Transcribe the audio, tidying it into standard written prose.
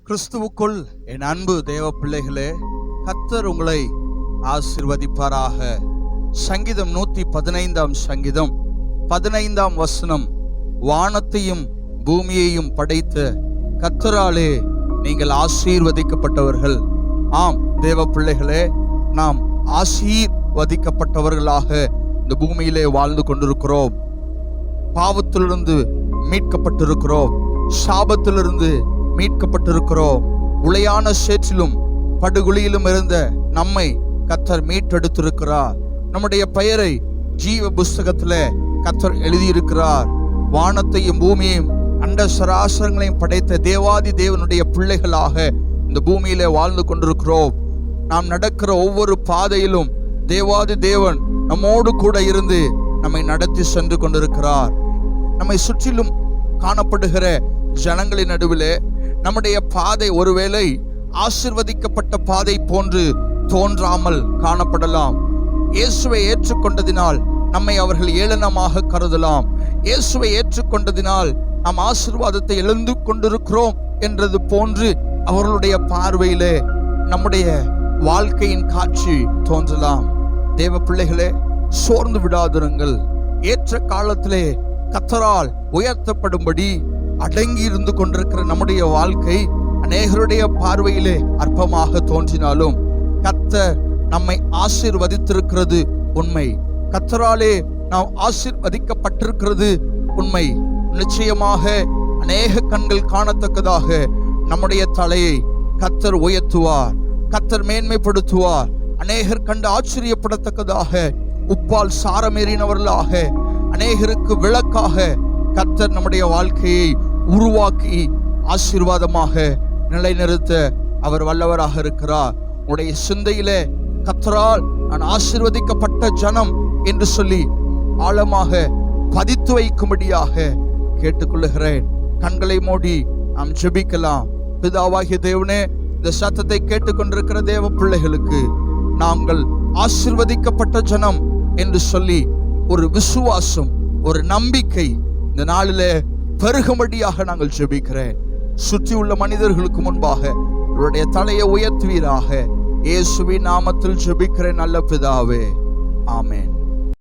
கிறிஸ்துவுக்குள் என் அன்பு தேவ பிள்ளைகளே, கர்த்தர் உங்களை ஆசீர்வதிப்பாராக. சங்கீதம் 115 சங்கீதம் 15 வசனம், வானத்தையும் பூமியையும் படைத்த கர்த்தராலே நீங்கள் ஆசீர்வதிக்கப்பட்டவர்கள். ஆம் தேவ பிள்ளைகளே, நாம் ஆசீர்வதிக்கப்பட்டவர்களாக இந்த பூமியிலே வாழ்ந்து கொண்டிருக்கிறோம். பாவத்திலிருந்து மீட்கப்பட்டிருக்கிறோம், சாபத்திலிருந்து மீட்கப்பட்டிருக்கிறோம். உளையான சேற்றிலும் படுகுழியிலும் இருந்த நம்மை கர்த்தர் மீட்டெடுத்திருக்கிறார். நம்முடைய பெயரை ஜீவ புஸ்தகத்திலே கர்த்தர் எழுதியிருக்கிறார். வானத்தையும் பூமியையும் அண்ட சராசரங்களையும் படைத்த தேவாதி தேவனுடைய பிள்ளைகளாக இந்த பூமியிலே வாழ்ந்து கொண்டிருக்கிறோம். நாம் நடக்கிற ஒவ்வொரு பாதையிலும் தேவாதி தேவன் நம்மோடு கூட இருந்து நம்மை நடத்தி சென்று கொண்டிருக்கிறார். நம்மை சுற்றிலும் காணப்படுகிற ஜனங்களின் நடுவிலே நம்முடைய பாதை ஒருவேளை ஆசீர்வதிக்கப்பட்ட பாதை போன்று தோன்றாமல் காணப்படலாம். இயேசுவை ஏற்றுக்கொண்டதினால் நம்மை அவர்கள் ஏளனமாக கருதலாம். இயேசுவை ஏற்றுக்கொண்டதினால் நாம் ஆசீர்வாதத்தை இழந்து கொண்டிருக்கிறோம் என்றது போன்று அவர்களுடைய பார்வையிலே நம்முடைய வாழ்க்கையின் காட்சி தோன்றலாம். தேவ பிள்ளைகளே, சோர்ந்து விடாதிருங்கள். ஏற்ற காலத்திலே கர்த்தரால் உயர்த்தப்படும்படி அடங்கி இருந்து கொண்டிருக்கிற நம்முடைய வாழ்க்கை அநேகருடைய பார்வையிலே அற்பமாக தோன்றினாலும் கர்த்தர் நம்மை ஆசீர்வதித்திருக்கிறது உண்மை. கர்த்தராலே நாம் ஆசீர்வதிக்கப்பட்டிருக்கிறது உண்மை. நிச்சயமாக அநேக கண்கள் காணத்தக்கதாக நம்முடைய தலையை கர்த்தர் உயர்த்துவார், கர்த்தர் மேன்மைப்படுத்துவார். அநேகர் கண்டு ஆச்சரியப்படத்தக்கதாக உப்பால் சாரமேறினவர்களாக அநேகருக்கு விளக்காக கர்த்தர் நம்முடைய வாழ்க்கையை உருவாக்கி ஆசீர்வாதமாக நிலைநிறுத்த அவர் வல்லவராக இருக்கிறார். உடைய சிந்தையிலே கர்த்தரால் நான் ஆசீர்வதிக்கப்பட்ட ஜனம் என்று சொல்லி ஆழமாக பதித்து வைக்கும்படியாக கேட்டுக்கொள்ளுகிறேன். கண்களை மூடி நாம் ஜெபிக்கலாம். பிதாவாகிய தேவனே, இந்த சத்தத்தை கேட்டுக்கொண்டிருக்கிற தேவ பிள்ளைகளுக்கு நாங்கள் ஆசீர்வதிக்கப்பட்ட ஜனம் என்று சொல்லி ஒரு விசுவாசம், ஒரு நம்பிக்கை இந்த நாளிலே பெருகும்படியாக நாங்கள் ஜெபிக்கிறேன். சுற்றியுள்ள மனிதர்களுக்கு முன்பாக இவருடைய தலையை உயர்த்துவீராக. இயேசுவின் நாமத்தில் ஜெபிக்கிறேன் நல்ல பிதாவே, ஆமென்.